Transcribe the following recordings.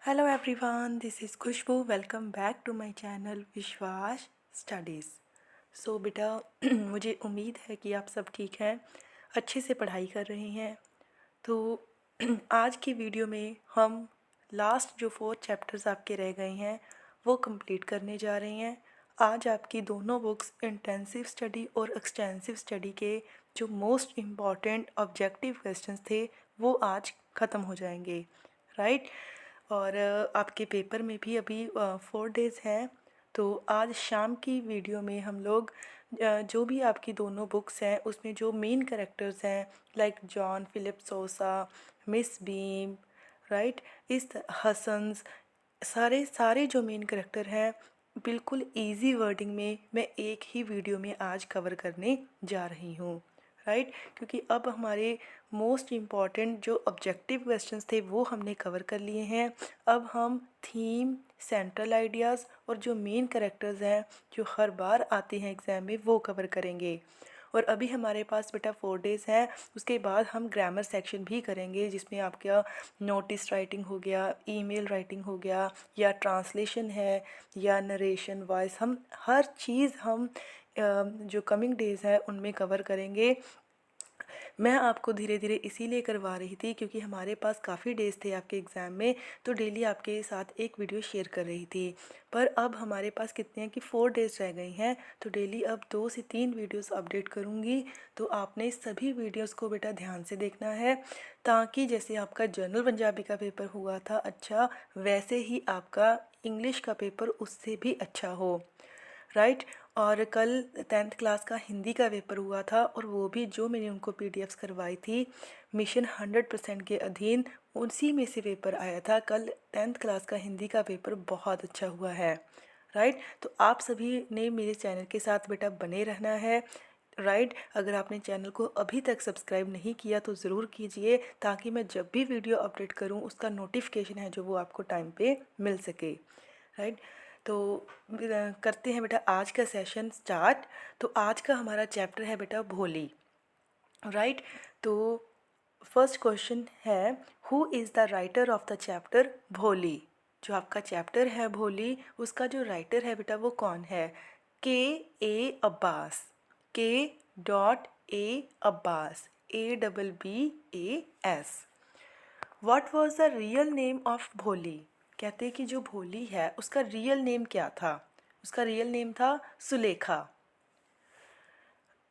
Hello everyone, this is Khushboo. Welcome back to my channel Vishwas Studies. So बेटा मुझे उम्मीद है कि आप सब ठीक हैं, अच्छे से पढ़ाई कर रहे हैं। तो आज की वीडियो में हम लास्ट जो 4 चैप्टर्स आपके रह गए हैं वो कंप्लीट करने जा रहे हैं। आज आपकी दोनों बुक्स इंटेंसिव स्टडी और एक्सटेंसिव स्टडी के जो मोस्ट इम्पॉर्टेंट ऑब्जेक्टिव क्वेश्चंस थे वो आज ख़त्म हो जाएंगे, राइट। और आपके पेपर में भी अभी 4 डेज़ हैं। तो आज शाम की वीडियो में हम लोग जो भी आपकी दोनों बुक्स हैं उसमें जो मेन कैरेक्टर्स हैं like John Philip Sosa, Miss Beam, right, इस हसन्स, सारे सारे जो मेन कैरेक्टर हैं बिल्कुल इजी वर्डिंग में मैं एक ही वीडियो में आज कवर करने जा रही हूँ, राइट। क्योंकि अब हमारे मोस्ट इम्पॉर्टेंट जो ऑब्जेक्टिव क्वेश्चंस थे वो हमने कवर कर लिए हैं। अब हम थीम, सेंट्रल आइडियाज़ और जो मेन कैरेक्टर्स हैं जो हर बार आते हैं एग्ज़ाम में वो कवर करेंगे। और अभी हमारे पास बेटा 4 डेज़ हैं। उसके बाद हम ग्रामर सेक्शन भी करेंगे जिसमें आपका नोटिस राइटिंग हो गया, ईमेल राइटिंग हो गया, या ट्रांसलेशन है, या नरेशन वॉइस, हम हर चीज़ हम जो कमिंग डेज़ है उनमें कवर करेंगे। मैं आपको धीरे धीरे इसीलिए करवा रही थी क्योंकि हमारे पास काफ़ी डेज़ थे आपके एग्ज़ाम में, तो डेली आपके साथ एक वीडियो शेयर कर रही थी। पर अब हमारे पास कितने हैं कि 4 डेज़ रह गई हैं, तो डेली अब 2 से 3 वीडियोस अपडेट करूँगी। तो आपने सभी वीडियोस को बेटा ध्यान से देखना है ताकि जैसे आपका जनरल पंजाबी का पेपर हुआ था अच्छा, वैसे ही आपका इंग्लिश का पेपर उससे भी अच्छा हो, राइट। और कल 10th क्लास का हिंदी का पेपर हुआ था और वो भी जो मैंने उनको पीडीएफ्स करवाई थी मिशन 100% के अधीन, उसी में से पेपर आया था। कल 10th क्लास का हिंदी का पेपर बहुत अच्छा हुआ है, राइट। तो आप सभी ने मेरे चैनल के साथ बेटा बने रहना है, राइट। अगर आपने चैनल को अभी तक सब्सक्राइब नहीं किया तो ज़रूर कीजिए ताकि मैं जब भी वीडियो अपडेट करूं उसका नोटिफिकेशन है जो वो आपको टाइम पे मिल सके, राइट। तो करते हैं बेटा आज का सेशन स्टार्ट। तो आज का हमारा चैप्टर है बेटा भोली, राइट। तो फर्स्ट क्वेश्चन है, who is the writer of the chapter भोली। जो आपका चैप्टर है भोली उसका जो राइटर है बेटा वो कौन है? K.A. Abbas, K.A. Abbas, ABBAS। What was the real name of भोली? कहते हैं कि जो भोली है उसका रियल नेम क्या था? उसका रियल नेम था सुलेखा।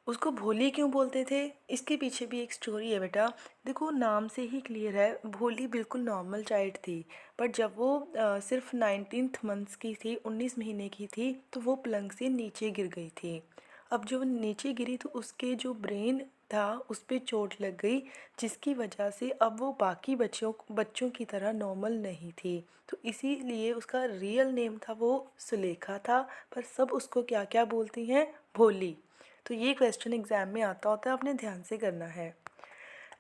उसको भोली क्यों बोलते थे? इसके पीछे भी एक स्टोरी है बेटा। देखो नाम से ही क्लियर है, भोली बिल्कुल नॉर्मल चाइल्ड थी, बट जब वो सिर्फ 19th मंथ्स की थी, 19 महीने की थी, तो वो पलंग से नीचे गिर गई थी। अब जो वो नीचे गिरी तो उसके जो ब्रेन था उस पर चोट लग गई, जिसकी वजह से अब वो बाकी बच्चों की तरह नॉर्मल नहीं थी। तो इसीलिए उसका रियल नेम था वो सुलेखा था, पर सब उसको क्या क्या बोलती हैं? भोली। तो ये क्वेश्चन एग्जाम में आता होता है, आपने ध्यान से करना है।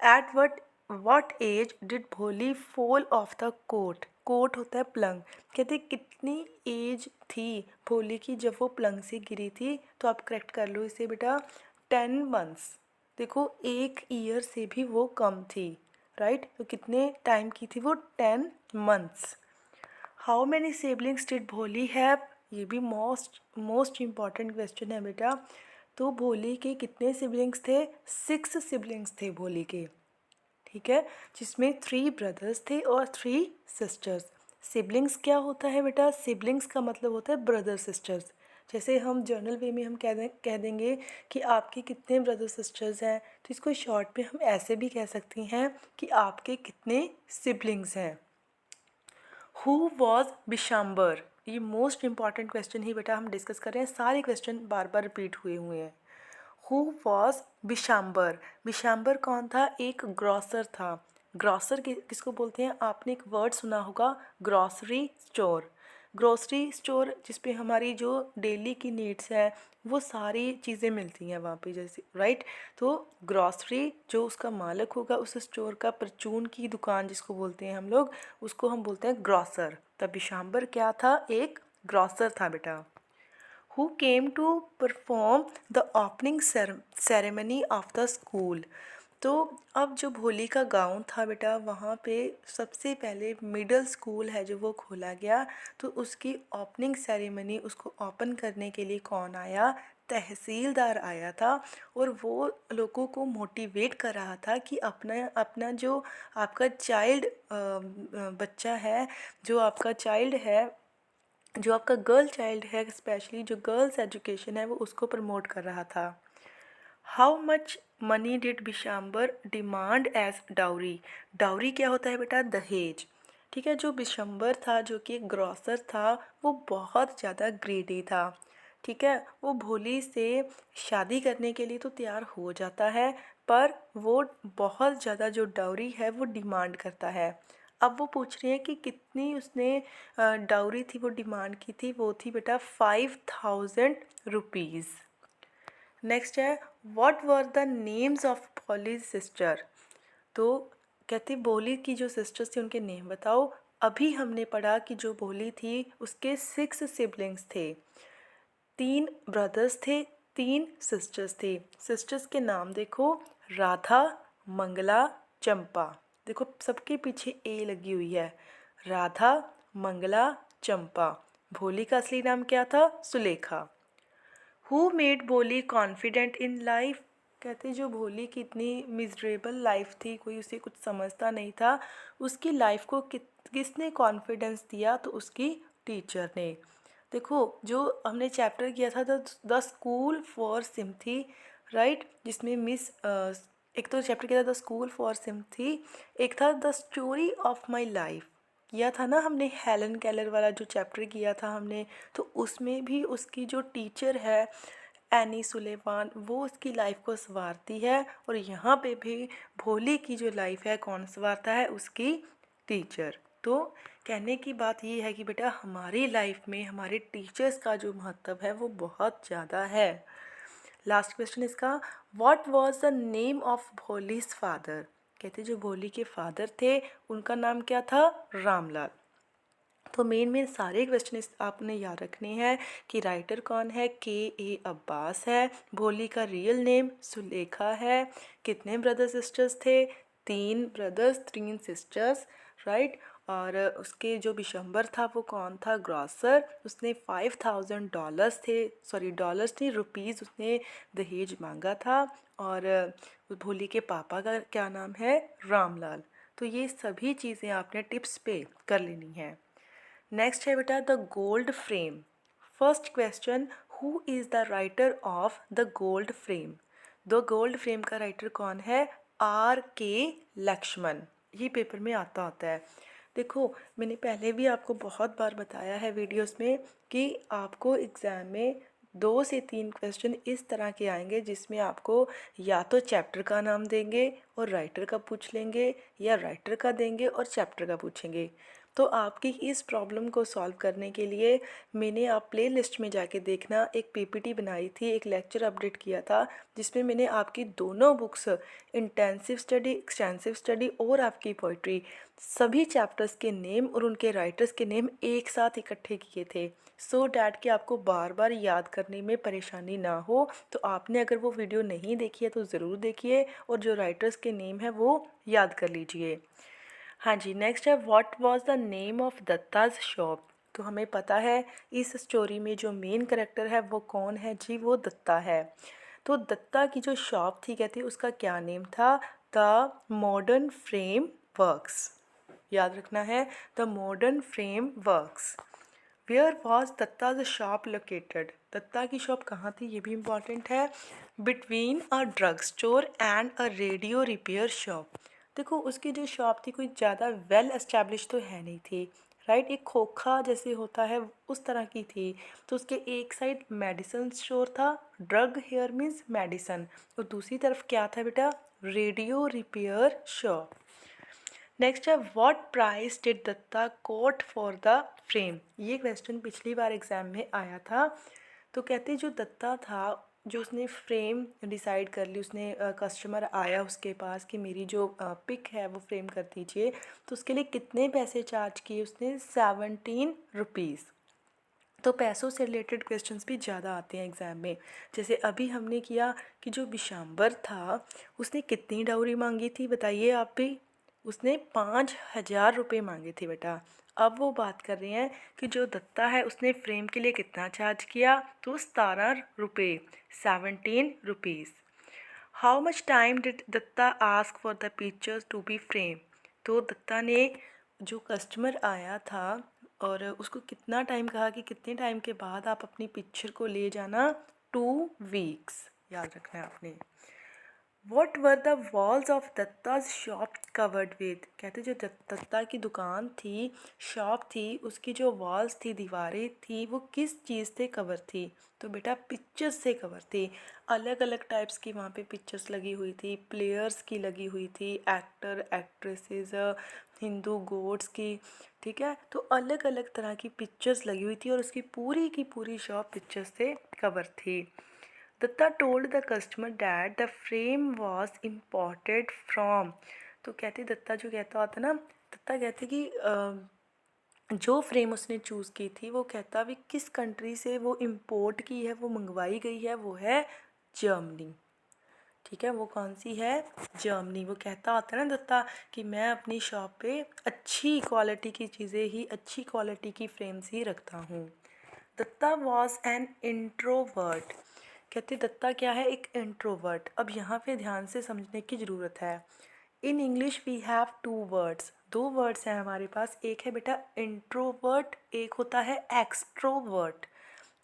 At what age did Bholi fall off the cot? Cot होता है पलंग। कहते कितनी एज थी भोली की जब वो पलंग से गिरी थी? तो आप करेक्ट कर लो इसे बेटा, 10 मंथ्स। देखो 1 ईयर से भी वो कम थी, राइट। तो कितने टाइम की थी वो? 10 months. How many siblings did भोली हैव? ये भी मोस्ट इम्पॉर्टेंट क्वेश्चन है बेटा। तो भोली के कितने सिबलिंग्स थे? 6 सिबलिंग्स थे भोली के, ठीक है, जिसमें 3 ब्रदर्स थे और 3 सिस्टर्स। सिबलिंग्स क्या होता है बेटा? सिबलिंग्स का मतलब होता है ब्रदर सिस्टर्स। जैसे हम जर्नल वे में हम कह देंगे कि आपके कितने ब्रदर सिस्टर्स हैं, तो इसको शॉर्ट में हम ऐसे भी कह सकती हैं कि आपके कितने सिबलिंग्स हैं। Who was Bishambar? ये मोस्ट इंपॉर्टेंट क्वेश्चन ही बेटा हम डिस्कस कर रहे हैं, सारे क्वेश्चन बार बार रिपीट हुए हैं। Who was Bishambar? बिशाम्बर कौन था? एक ग्रॉसर था। ग्रॉसर किसको बोलते हैं? आपने एक वर्ड सुना होगा, ग्रॉसरी स्टोर। ग्रॉसरी स्टोर जिसपे हमारी जो डेली की नीड्स है वो सारी चीज़ें मिलती हैं वहाँ पे, जैसे, राइट। तो ग्रॉसरी जो उसका मालिक होगा उस स्टोर का, परचून की दुकान जिसको बोलते हैं हम लोग, उसको हम बोलते हैं ग्रॉसर। तब बिशाम्बर क्या था? एक ग्रॉसर था बेटा। Who came to perform the opening ceremony of the school? तो अब जो भोली का गाँव था बेटा, वहाँ पे सबसे पहले मिडल स्कूल है जो वो खोला गया। तो उसकी ओपनिंग सेरेमनी, उसको ओपन करने के लिए कौन आया? तहसीलदार आया था। और वो लोगों को मोटिवेट कर रहा था कि अपना अपना जो आपका चाइल्ड बच्चा है, जो आपका चाइल्ड है, जो आपका गर्ल चाइल्ड है, स्पेशली जो गर्ल्स एजुकेशन है, वो उसको प्रमोट कर रहा था। How much money did Bishamber demand as dowry? Dowry क्या होता है बेटा? दहेज। ठीक है, जो बिशंबर था, जो कि एक ग्रॉसर था, वो बहुत ज़्यादा ग्रीडी था। ठीक है, वो भोली से शादी करने के लिए तो तैयार हो जाता है, पर वो बहुत ज़्यादा जो डाउरी है वो डिमांड करता है। अब वो पूछ रही है कि कितनी उसने डाउरी थी, वो डिमांड की थी, वो थी बेटा 5000 रुपीज़। नेक्स्ट है, what were the names of Bholi's sister? तो कहती भोली की जो सिस्टर्स थी उनके नेम बताओ। अभी हमने पढ़ा कि जो भोली थी उसके 6 सिबलिंग्स थे, 3 ब्रदर्स थे, 3 सिस्टर्स थी। सिस्टर्स के नाम देखो, राधा, मंगला, चंपा। देखो सबके पीछे ए लगी हुई है, राधा, मंगला, चंपा। भोली का असली नाम क्या था? सुलेखा। हु मेड भोली कॉन्फिडेंट इन लाइफ? कहते जो भोली की इतनी मिजरेबल लाइफ थी, कोई उसे कुछ समझता नहीं था, उसकी लाइफ को किसने कॉन्फिडेंस दिया? तो उसकी टीचर ने। देखो जो हमने चैप्टर किया था द स्कूल फॉर सिम्थी, राइट, जिसमें एक तो चैप्टर किया था द स्कूल फॉर सिम्थी, एक था the story of my life किया था ना हमने, हेलन केलर वाला जो चैप्टर किया था हमने। तो उसमें भी उसकी जो टीचर है एनी सुलेवान, वो उसकी लाइफ को संवारती है। और यहाँ पे भी भोली की जो लाइफ है कौन संवारता है? उसकी टीचर। तो कहने की बात ये है कि बेटा हमारी लाइफ में हमारे टीचर्स का जो महत्व है वो बहुत ज़्यादा है। लास्ट क्वेश्चन इसका, what was the name of Bholi's father? कहते जो भोली के फादर थे उनका नाम क्या था? रामलाल। तो मेन सारे क्वेश्चन आपने याद रखने हैं कि राइटर कौन है? K.A. अब्बास है। भोली का रियल नेम सुलेखा है। कितने ब्रदर सिस्टर्स थे? 3 ब्रदर्स, 3 सिस्टर्स, राइट। और उसके जो बिशंबर था वो कौन था? ग्रॉसर। उसने $5000 थे, सॉरी डॉलर्स नहीं, रुपीज़, उसने दहेज मांगा था। और भोली के पापा का क्या नाम है? रामलाल। तो ये सभी चीज़ें आपने टिप्स पे कर लेनी है। नेक्स्ट है बेटा the gold frame. First question, who is the writer of the gold frame? The gold frame का राइटर कौन है? R.K. लक्ष्मण। ये पेपर में आता होता है। देखो मैंने पहले भी आपको बहुत बार बताया है वीडियोस में कि आपको एग्ज़ाम में 2 से 3 क्वेश्चन इस तरह के आएंगे जिसमें आपको या तो चैप्टर का नाम देंगे और राइटर का पूछ लेंगे, या राइटर का देंगे और चैप्टर का पूछेंगे। तो आपकी इस प्रॉब्लम को सॉल्व करने के लिए मैंने, आप प्लेलिस्ट में जाके देखना, एक पीपीटी बनाई थी, एक लेक्चर अपडेट किया था जिसमें मैंने आपकी दोनों books, intensive study, extensive study और आपकी पोइट्री, सभी चैप्टर्स के नेम और उनके राइटर्स के नेम एक साथ इकट्ठे किए थे, सो डैट कि आपको बार बार याद करने में परेशानी ना हो। तो आपने अगर वो वीडियो नहीं देखी है तो ज़रूर देखिए और जो राइटर्स के नेम है वो याद कर लीजिए। हाँ जी, नेक्स्ट है, what was the name of Datta's shop? तो हमें पता है इस स्टोरी में जो मेन करेक्टर है वो कौन है जी? वो दत्ता है। तो दत्ता की जो शॉप थी कहती उसका क्या नेम था? The modern frame works. याद रखना है, the modern frame works. Where was Datta's shop located? Datta की शॉप कहाँ थी ये भी इम्पॉर्टेंट है। Between a drug store and a radio repair shop. देखो उसकी जो शॉप थी कोई ज़्यादा वेल एस्टेब्लिश तो है नहीं थी, राइट, एक खोखा जैसे होता है उस तरह की थी। तो उसके एक साइड मेडिसिन स्टोर था, ड्रग हेयर मीन्स मेडिसन, और दूसरी तरफ क्या था बेटा? Radio repair shop. नेक्स्ट है, what price did Datta quote for the frame? ये क्वेश्चन पिछली बार एग्जाम में आया था। तो कहते जो दत्ता था, जो उसने फ्रेम डिसाइड कर ली, उसने कस्टमर आया उसके पास कि मेरी जो पिक है वो फ्रेम कर दीजिए, तो उसके लिए कितने पैसे चार्ज किए उसने? 17 रुपीज़। तो पैसों से रिलेटेड क्वेश्चंस भी ज़्यादा आते हैं एग्ज़ाम में। जैसे अभी हमने किया कि जो विशांबर था उसने कितनी डाउरी मांगी थी, बताइए आप भी। उसने 5,000 रुपये मांगे थे बेटा। अब वो बात कर रहे हैं कि जो दत्ता है उसने फ्रेम के लिए कितना चार्ज किया, तो 17 रुपये, 17 rupees. How much time did Datta ask for the pictures to be frame. तो दत्ता ने, जो कस्टमर आया था, और उसको कितना टाइम कहा कि कितने टाइम के बाद आप अपनी पिक्चर को ले जाना, 2 वीक्स, याद रखना है आपने। What were the walls of Datta's shop covered with. कहते जो दत्ता की दुकान थी, शॉप थी, उसकी जो वॉल्स थी, दीवारें थी, वो किस चीज़ से कवर थी, तो बेटा पिक्चर्स से कवर थी। अलग अलग टाइप्स की वहाँ पे पिक्चर्स लगी हुई थी, प्लेयर्स की लगी हुई थी, एक्टर एक्ट्रेसेस, हिंदू गॉड्स की, ठीक है। तो अलग अलग तरह की पिक्चर्स लगी हुई थी और उसकी पूरी की पूरी शॉप पिक्चर्स से कवर थी। Datta told the customer that the frame was imported from. तो कहते दत्ता जो कहता होता ना, दत्ता कहते कि जो फ्रेम उसने चूज़ की थी वो कहता भी किस कंट्री से वो इम्पोर्ट की है, वो मंगवाई गई है, वो है जर्मनी, ठीक है। वो कौन सी है, जर्मनी। वो कहता होता है ना दत्ता कि मैं अपनी शॉप पे अच्छी क्वालिटी की चीज़ें ही, अच्छी क्वालिटी की फ्रेम्स ही रखता हूँ। Datta was an introvert. कहते दत्ता क्या है, एक इंट्रोवर्ट। अब यहाँ पे ध्यान से समझने की ज़रूरत है। In English we have 2 words, 2 words हैं हमारे पास। एक है बेटा इंट्रोवर्ट, एक होता है एक्सट्रोवर्ट।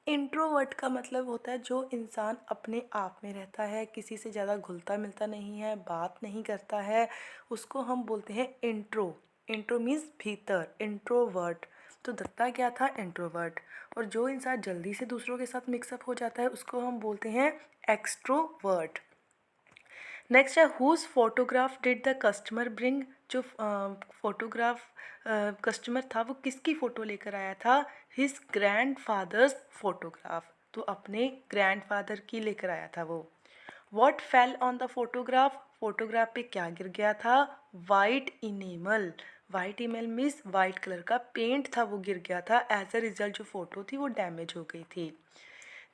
इंट्रोवर्ट का मतलब होता है जो इंसान अपने आप में रहता है, किसी से ज़्यादा घुलता मिलता नहीं है, बात नहीं करता है, उसको हम बोलते हैं इंट्रो। इंट्रो मीन्स भीतर, इंट्रोवर्ट। तो दत्ता क्या था, इंट्रोवर्ट। और जो इंसान जल्दी से दूसरों के साथ मिक्सअप हो जाता है उसको हम बोलते हैं एक्सट्रोवर्ट। नेक्स्ट है whose photograph did the customer bring. जो फोटोग्राफ कस्टमर था वो किसकी फ़ोटो लेकर आया था, हिज ग्रैंड फादर्स फोटोग्राफ। तो अपने ग्रैंडफादर की लेकर आया था वो। What fell on the photograph, photograph पे क्या गिर गया था, white enamel. White email means white colour का पेंट था, वो गिर गया था। एज अ रिजल्ट जो फ़ोटो थी वो डैमेज हो गई थी।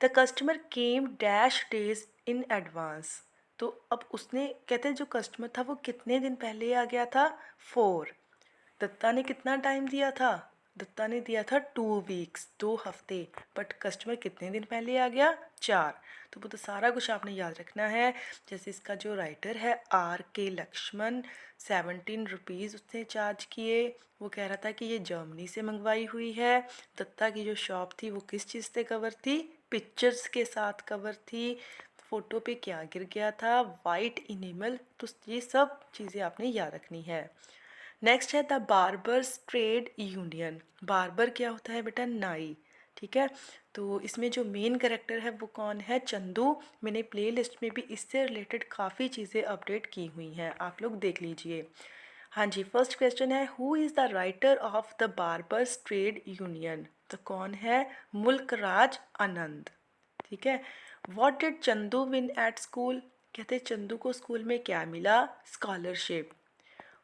The customer came dash days in advance. तो अब उसने, कहते हैं जो कस्टमर था वो कितने दिन पहले आ गया था, 4। दत्ता ने कितना टाइम दिया था, दत्ता ने दिया था 2 वीक्स, 2 हफ्ते। बट कस्टमर कितने दिन पहले आ गया, 4। तो वो तो सारा कुछ आपने याद रखना है। जैसे इसका जो राइटर है R.K. लक्ष्मण, 17 रुपीज़ उसने चार्ज किए। वो कह रहा था कि ये जर्मनी से मंगवाई हुई है। दत्ता की जो शॉप थी वो किस चीज़ से कवर थी, पिक्चर्स के साथ कवर थी। फ़ोटो पे क्या गिर गया था, वाइट इनेमल। तो ये सब चीज़ें आपने याद रखनी है। नेक्स्ट है the barbers trade union. Barber क्या होता है बेटा, नाई, ठीक है। तो इसमें जो मेन कैरेक्टर है वो कौन है, चंदू। मैंने प्लेलिस्ट में भी इससे रिलेटेड काफ़ी चीज़ें अपडेट की हुई हैं, आप लोग देख लीजिए। हाँ जी, फर्स्ट क्वेश्चन है who is the writer of the barbers trade union. तो कौन है, मुल्क राज आनंद, ठीक है। What did Chandu win at school. कहते चंदू को स्कूल में क्या मिला, स्कॉलरशिप।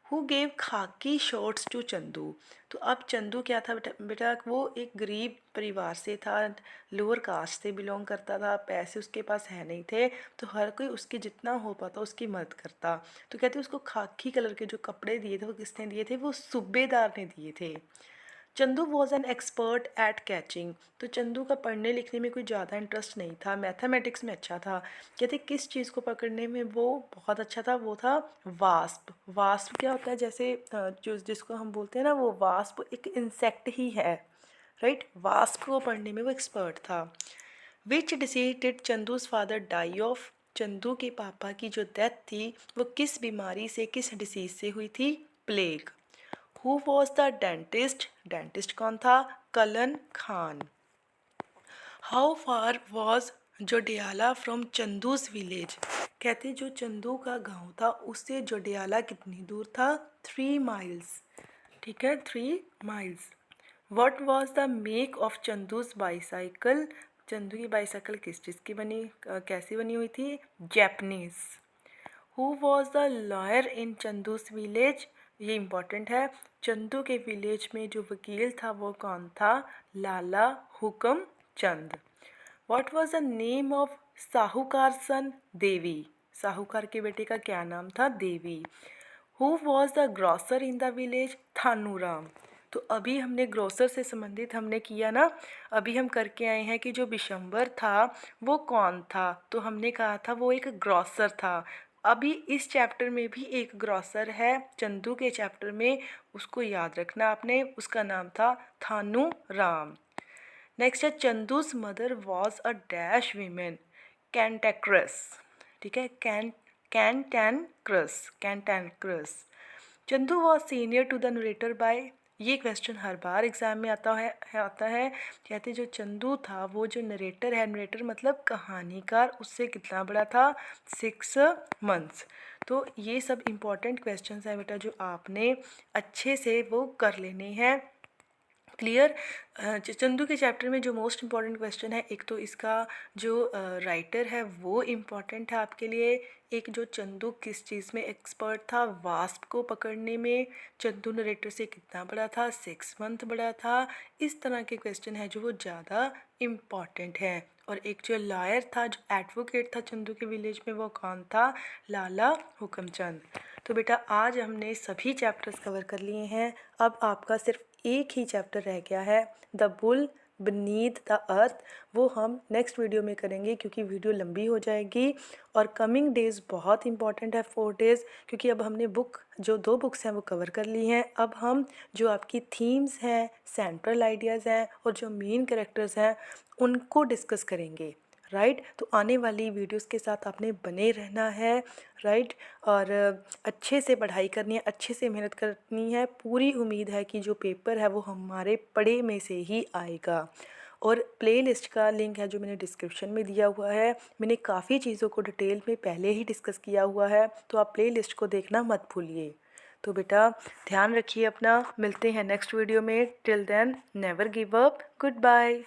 हु गेव खाकी शॉर्ट्स टू चंदू। तो अब चंदू क्या था बेटा, वो एक गरीब परिवार से था, लोअर कास्ट से बिलोंग करता था, पैसे उसके पास है नहीं थे, तो हर कोई उसके जितना हो पाता उसकी मदद करता। तो कहते उसको खाकी कलर के जो कपड़े दिए थे वो किसने दिए थे, वो सूबेदार ने दिए थे। Chandu was an expert at catching. तो चंदू का पढ़ने लिखने में कोई ज़्यादा इंटरेस्ट नहीं था, मैथमेटिक्स में अच्छा था। कहते किस चीज़ को पकड़ने में वो बहुत अच्छा था, वो था वास्प। वास्प क्या होता है, जैसे जो जिसको हम बोलते हैं ना, वो वास्प एक इंसेक्ट ही है, राइट। वास्प को पढ़ने में वो एक्सपर्ट था। Which disease did Chandu's father die of. Chandu के पापा की जो डेथ थी वो किस बीमारी से, किस डिसीज से हुई थी, plague. Who was the dentist, dentist कौन था, Kallan Khan. How far was Jodiala from Chandu's village. कहते जो चंदू का गांव था उससे जोडियाला कितनी दूर था, 3 माइल्स, ठीक है, 3 miles. What was the make of Chandu's bicycle. Chandu की बाईसाइकिल किस चीज़ की बनी, कैसी बनी हुई थी, Japanese. Who was the lawyer in Chandu's village. ये इम्पॉर्टेंट है। चंदू के विलेज में जो वकील था वो कौन था? लाला हुक्म चंद। What was the name of साहूकार सन? देवी। साहूकार के बेटे का क्या नाम था? देवी। Who was the grocer in the village? थानूराम। तो अभी हमने ग्रोसर से संबंधित हमने किया ना, अभी हम करके आए हैं कि जो बिशंबर था वो कौन था, तो हमने कहा था वो एक ग्रोसर था। अभी इस चैप्टर में भी एक ग्रोसर है, चंदू के चैप्टर में, उसको याद रखना आपने, उसका नाम था थानू राम। नेक्स्ट है Chandu's mother was a dash women, cantankerous. ठीक है, cantankerous. Chandu was senior to the narrator by, ये क्वेश्चन हर बार एग्जाम में आता है। कहते जो चंदू था वो जो नरेटर है, नरेटर मतलब कहानीकार, उससे कितना बड़ा था? 6 मंथ्स। तो ये सब इम्पॉर्टेंट क्वेश्चंस हैं बेटा जो आपने अच्छे से वो कर लेने हैं। क्लियर? चंदू के चैप्टर में जो मोस्ट इम्पॉर्टेंट क्वेश्चन है, एक तो इसका जो राइटर है वो इम्पॉर्टेंट है आपके लिए, एक जो चंदू किस चीज़ में एक्सपर्ट था? वास्प को पकड़ने में। चंदू नरेटर से कितना बड़ा था? 6 मंथ बड़ा था। इस तरह के क्वेश्चन है जो वो ज़्यादा इम्पॉर्टेंट है। और एक जो लॉयर था, जो एडवोकेट था चंदू के विलेज में, वो कौन था? लाला हुक्मचंद। तो बेटा आज हमने सभी चैप्टर्स कवर कर लिए हैं। अब आपका सिर्फ एक ही चैप्टर रह गया है, the bull beneath the earth. वो हम नेक्स्ट वीडियो में करेंगे क्योंकि वीडियो लंबी हो जाएगी। और कमिंग डेज़ बहुत इंपॉर्टेंट है, 4 डेज़, क्योंकि अब हमने जो 2 बुक्स हैं वो कवर कर ली हैं। अब हम जो आपकी थीम्स हैं, सेंट्रल आइडियाज़ हैं और जो मेन कैरेक्टर्स हैं उनको डिस्कस करेंगे। राइट? तो आने वाली वीडियोस के साथ आपने बने रहना है। राइट? और अच्छे से पढ़ाई करनी है, अच्छे से मेहनत करनी है। पूरी उम्मीद है कि जो पेपर है वो हमारे पढ़े में से ही आएगा। और प्लेलिस्ट का लिंक है जो मैंने डिस्क्रिप्शन में दिया हुआ है। मैंने काफ़ी चीज़ों को डिटेल में पहले ही डिस्कस किया हुआ है, तो आप प्लेलिस्ट को देखना मत भूलिए। तो बेटा ध्यान रखिए अपना, मिलते हैं नेक्स्ट वीडियो में। Till then never give up, good bye.